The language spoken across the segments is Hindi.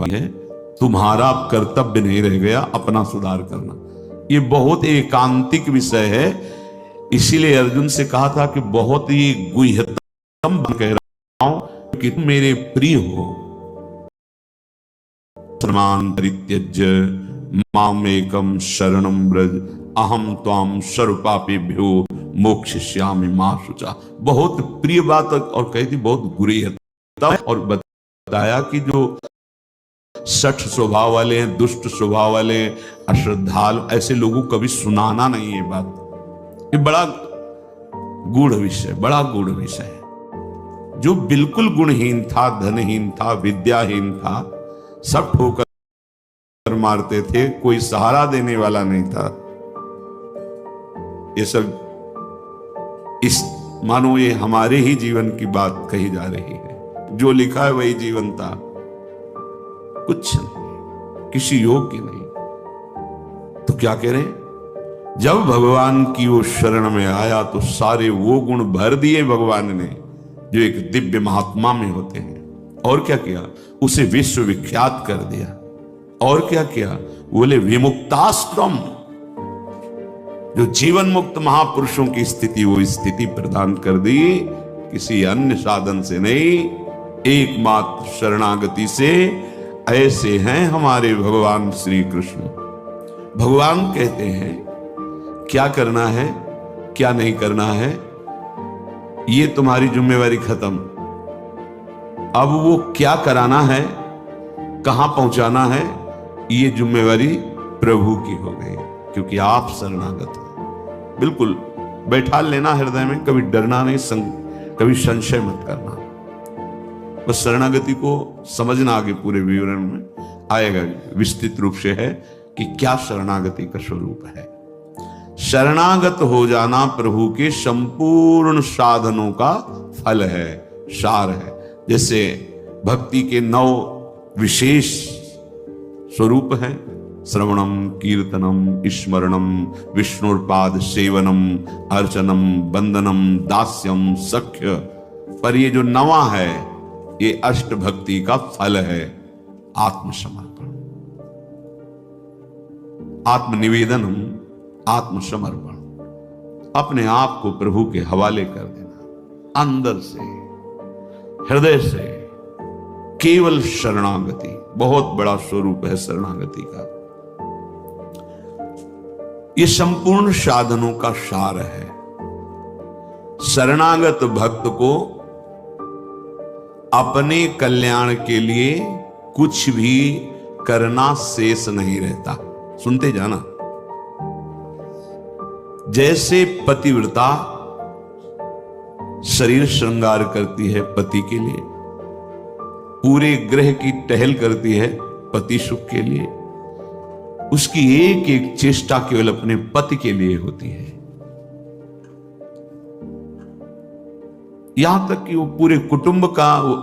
है, तुम्हारा कर्तव्य नहीं रह गया अपना सुधार करना। ये बहुत एकांतिक विषय है, इसीलिए अर्जुन से कहा था कि बहुत ही गुह्यतम कह रहा हूं कि तुम मेरे प्रिय हो। सर्वधर्मान् परित्यज्य मामेकं शरणं व्रज अहम त्वां सर्वपापेभ्यो मोक्षयिष्यामि मा शुचा। बहुत प्रिय बात और कही थी, बहुत गुह्यता। और बताया कि जो सठ स्वभाव वाले हैं, दुष्ट स्वभाव वाले हैं, अश्रद्धालु, ऐसे लोगों को कभी सुनाना नहीं है बात। ये बड़ा गूढ़ विषय, बड़ा गूढ़ विषय है। जो बिल्कुल गुणहीन था, धनहीन था, विद्याहीन था, सब ठोकर मारते थे, कोई सहारा देने वाला नहीं था। ये सब इस मानो ये हमारे ही जीवन की बात कही जा रही है। जो लिखा है वही जीवन था, कुछ नहीं, किसी योग की नहीं। तो क्या कह रहे, जब भगवान की वो शरण में आया तो सारे वो गुण भर दिए भगवान ने जो एक दिव्य महात्मा में होते हैं। और क्या किया, उसे विश्व विख्यात कर दिया। और क्या किया, बोले विमुक्ताश्रम, जो जीवन मुक्त महापुरुषों की स्थिति, वो स्थिति प्रदान कर दी किसी अन्य साधन से नहीं, एकमात्र शरणागति से। ऐसे हैं हमारे भगवान श्री कृष्ण। भगवान कहते हैं क्या करना है क्या नहीं करना है, ये तुम्हारी जिम्मेवारी खत्म। अब वो क्या कराना है, कहां पहुंचाना है, ये जिम्मेवारी प्रभु की हो गई, क्योंकि आप शरणागत हो। बिल्कुल बैठा लेना हृदय में, कभी डरना नहीं, कभी संशय मत करना। बस शरणागति को समझना, आगे पूरे विवरण में आएगा, विस्तृत रूप से है कि क्या शरणागति का स्वरूप है। शरणागत हो जाना प्रभु के संपूर्ण साधनों का फल है, सार है। जैसे भक्ति के 9 विशेष स्वरूप हैं, श्रवणम, कीर्तनम, स्मरणम, विष्णुपाद सेवनम, अर्चनम, वंदनम, दास्यम, सख्य। पर ये जो 9वां है, ये अष्ट भक्ति का फल है, आत्मसमर्पण, आत्मनिवेदनम, आत्मसमर्पण। अपने आप को प्रभु के हवाले कर देना, अंदर से, हृदय से, केवल शरणागति। बहुत बड़ा स्वरूप है शरणागति का। ये संपूर्ण साधनों का सार है। शरणागत भक्त को अपने कल्याण के लिए कुछ भी करना शेष नहीं रहता। सुनते जाना, जैसे पतिव्रता शरीर श्रृंगार करती है पति के लिए, पूरे ग्रह की टहल करती है पति सुख के लिए, उसकी एक एक चेष्टा केवल अपने पति के लिए होती है। यहां तक कि वो पूरे कुटुंब का, वो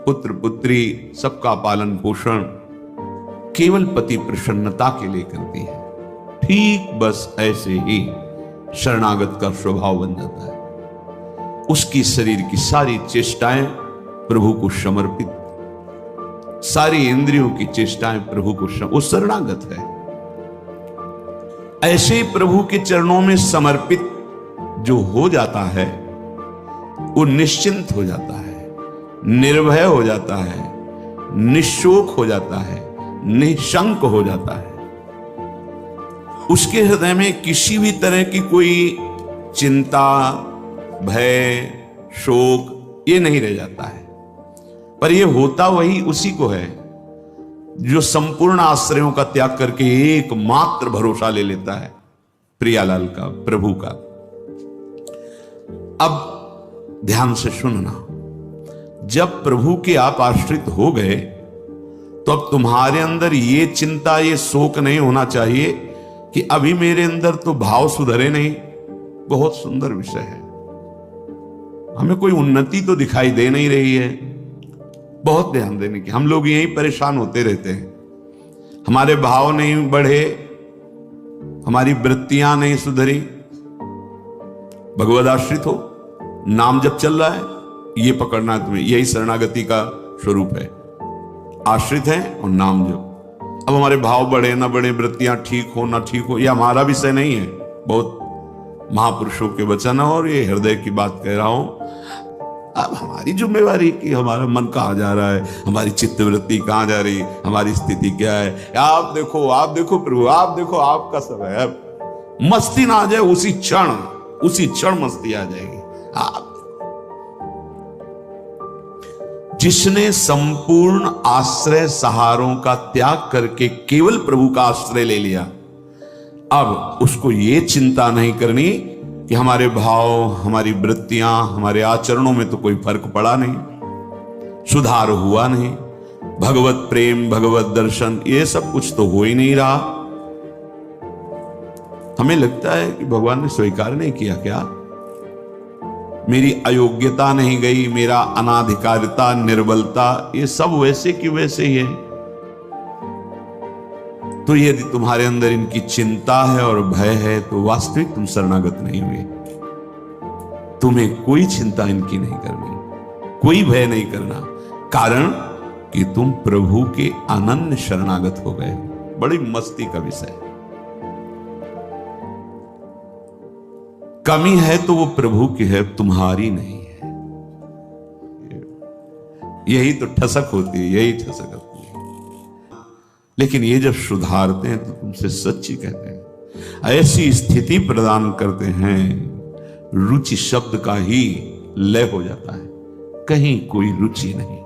पुत्र पुत्री सबका पालन पोषण केवल पति प्रसन्नता के लिए करती है। ठीक बस ऐसे ही शरणागत का स्वभाव बन जाता है। उसकी शरीर की सारी चेष्टाएं प्रभु को समर्पित, सारी इंद्रियों की चेष्टाएं प्रभु को वो शरणागत है। ऐसे प्रभु के चरणों में समर्पित जो हो जाता है, वो निश्चिंत हो जाता है, निर्भय हो जाता है, निशोक हो जाता है, निशंक हो जाता है। उसके हृदय में किसी भी तरह की कोई चिंता, भय, शोक ये नहीं रह जाता है। पर ये होता वही उसी को है जो संपूर्ण आश्रयों का त्याग करके एकमात्र भरोसा ले लेता है प्रियालाल का, प्रभु का। अब ध्यान से सुनना, जब प्रभु के आप आश्रित हो गए तो अब तुम्हारे अंदर ये चिंता, ये शोक नहीं होना चाहिए कि अभी मेरे अंदर तो भाव सुधरे नहीं। बहुत सुंदर विषय है, हमें कोई उन्नति तो दिखाई दे नहीं रही है। बहुत ध्यान देने की, हम लोग यही परेशान होते रहते हैं। हमारे भाव नहीं बढ़े, हमारी वृत्तियां नहीं सुधरी। भगवद आश्रित हो, नाम जब चल रहा है, ये पकड़ना है तुम्हें, यही शरणागति का स्वरूप है। आश्रित हैं और नाम जप। अब हमारे भाव बढ़े ना बढ़े, वृत्तियां ठीक हो ना ठीक हो, यह हमारा विषय नहीं है। बहुत महापुरुषों के वचन है और ये हृदय की बात कह रहा हूं। अब हमारी जिम्मेवारी कि हमारा मन कहाँ जा रहा है, हमारी चित्तवृत्ति कहाँ जा रही, हमारी स्थिति क्या है। आप देखो प्रभु, आप देखो, आपका समय है। मस्ती ना आ जाए उसी क्षण मस्ती आ जाएगी। आप जिसने संपूर्ण आश्रय सहारों का त्याग करके केवल प्रभु का आश्रय ले लिया, अब उसको ये चिंता नहीं करनी कि हमारे भाव, हमारी वृत्तियां, हमारे आचरणों में तो कोई फर्क पड़ा नहीं, सुधार हुआ नहीं, भगवत प्रेम, भगवत दर्शन, ये सब कुछ तो हो ही नहीं रहा। हमें लगता है कि भगवान ने स्वीकार नहीं किया क्या? मेरी अयोग्यता नहीं गई, मेरा अनाधिकारिता, निर्बलता, ये सब वैसे की वैसे ही है। तो यदि तुम्हारे अंदर इनकी चिंता है और भय है तो वास्तविक तुम शरणागत नहीं हुए। तुम्हें कोई चिंता इनकी नहीं करनी, कोई भय नहीं करना, कारण कि तुम प्रभु के अनन्य शरणागत हो गए। बड़ी मस्ती का विषय है। कमी है तो वो प्रभु की है, तुम्हारी नहीं है। यही तो ठसक होती है, यही ठसक होती है। लेकिन ये जब सुधारते हैं तो तुमसे सच्ची कहते हैं, ऐसी स्थिति प्रदान करते हैं, रुचि शब्द का ही लय हो जाता है। कहीं कोई रुचि नहीं,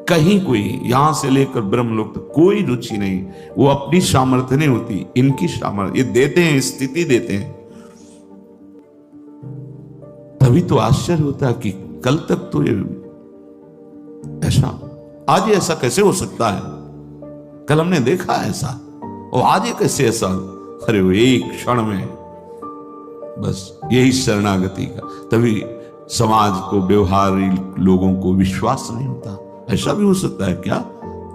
कहीं कोई, यहां से लेकर ब्रह्मलोक तक कोई रुचि नहीं। वो अपनी सामर्थ्य नहीं होती, इनकी सामर्थ्य ये देते हैं, स्थिति देते हैं। तभी तो आश्चर्य होता है कि कल तक तो ये ऐसा, आज ये ऐसा कैसे हो सकता है? कल हमने देखा ऐसा, और आज ये कैसे ऐसा? अरे वो एक क्षण में, बस यही शरणागति का। तभी समाज को, व्यवहारी लोगों को विश्वास नहीं होता। ऐसा भी हो सकता है क्या?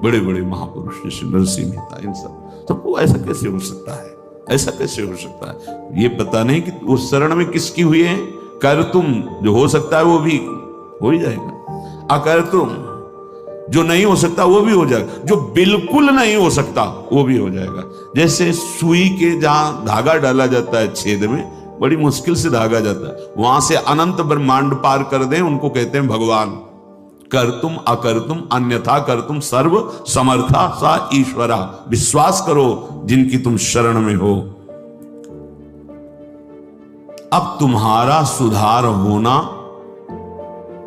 बड़े बड़े महापुरुष जैसे नरसिंह मेहता, इन सबको ऐसा कैसे हो सकता है? ऐसा कैसे हो सकता है? ये पता नहीं कि वो शरण में किसकी हुई है। कर तुम, जो हो सकता है वो भी हो ही जाएगा। अकर तुम, जो नहीं हो सकता वो भी हो जाएगा। जो बिल्कुल नहीं हो सकता वो भी हो जाएगा। जैसे सुई के जहां धागा डाला जाता है छेद में, बड़ी मुश्किल से धागा जाता है, वहां से अनंत ब्रह्मांड पार कर दें, उनको कहते हैं भगवान। कर तुम अकर तुम अन्यथा कर तुम सर्व समर्था सा ईश्वरा। विश्वास करो जिनकी तुम शरण में हो। अब तुम्हारा सुधार होना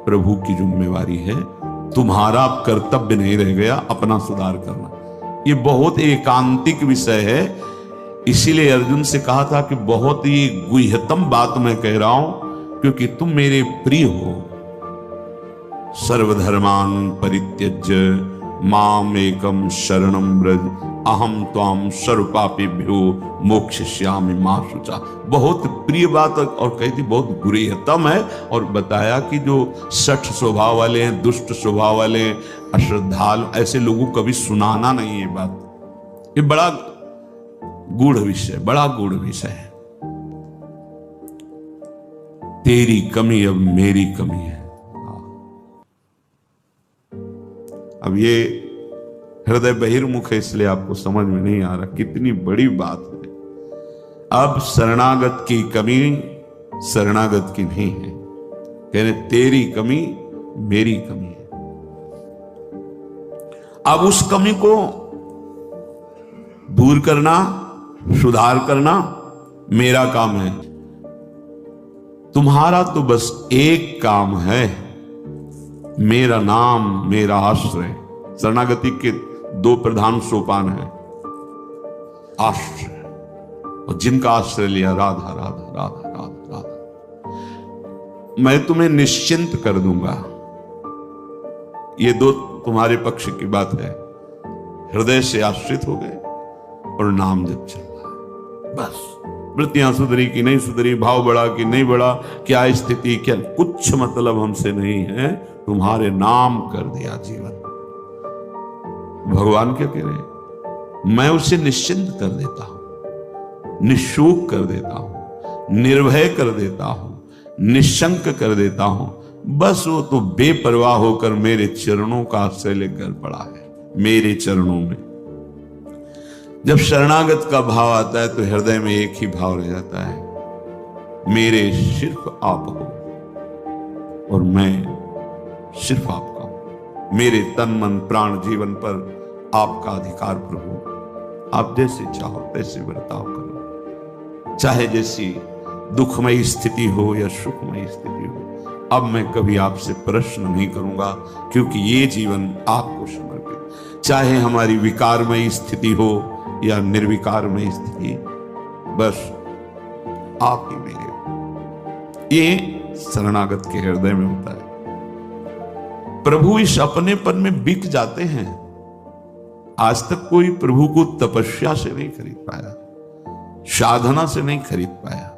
प्रभु की जिम्मेवारी है। तुम्हारा अब कर्तव्य नहीं रह गया अपना सुधार करना। ये बहुत एकांतिक विषय है। इसीलिए अर्जुन से कहा था कि बहुत ही गुह्यतम बात मैं कह रहा हूं, क्योंकि तुम मेरे प्रिय हो। सर्वधर्मान परित्यज्य माम एकम शरणम व्रज अहम त्वाम सर्वपापेभ्यो मोक्षयिष्यामि मा शुचा। बहुत प्रिय बात, और कहती बहुत गुह्यतम है। और बताया कि जो सठ स्वभाव वाले हैं, दुष्ट स्वभाव वाले, अश्रद्धालु, ऐसे लोगों को कभी सुनाना नहीं है बात। ये बड़ा गूढ़ विषय, बड़ा गूढ़ विषय है। तेरी कमी अब मेरी कमी है। अब ये हृदय बहिर्मुख है, इसलिए आपको समझ में नहीं आ रहा कितनी बड़ी बात है। अब शरणागत की कमी शरणागत की नहीं है, कहने तेरी कमी मेरी कमी है। अब उस कमी को दूर करना, सुधार करना मेरा काम है। तुम्हारा तो बस एक काम है, मेरा नाम, मेरा आश्रय। शरणागति के दो प्रधान सोपान है, आश्रय, और जिनका आश्रय लिया राधा राधा राधा राधा राधा, मैं तुम्हें निश्चिंत कर दूंगा। ये दो तुम्हारे पक्ष की बात है। हृदय से आश्रित हो गए और नाम जप चल रहा है। बस वृत्तियां सुधरी कि नहीं सुधरी, भाव बढ़ा कि नहीं बढ़ा, क्या स्थिति, क्या, कुछ मतलब हमसे नहीं है। तुम्हारे नाम कर दिया जीवन। भगवान क्या कह रहे हैं? मैं उसे निश्चिंत कर देता हूं, निशोक कर देता हूं, निर्भय कर देता हूं, निशंक कर देता हूं। बस वो तो बेपरवाह होकर मेरे चरणों का आश्रय लेकर पड़ा है। मेरे चरणों में। जब शरणागत का भाव आता है तो हृदय में एक ही भाव रह जाता है, मेरे सिर्फ आप हो और मैं सिर्फ आपका हूं। मेरे तन मन प्राण जीवन पर आपका अधिकार प्रभु। आप जैसे चाहो तैसे बर्ताव करो, चाहे जैसी दुखमयी स्थिति हो या सुखमयी स्थिति हो। अब मैं कभी आपसे प्रश्न नहीं करूंगा, क्योंकि ये जीवन आपको समर्पित। चाहे हमारी विकारमयी स्थिति हो या निर्विकारमयी स्थिति, बस आप ही मेरे हो। ये शरणागत के हृदय में होता है। प्रभु इस अपनेपन में बिक जाते हैं। आज तक कोई प्रभु को तपस्या से नहीं खरीद पाया, साधना से नहीं खरीद पाया,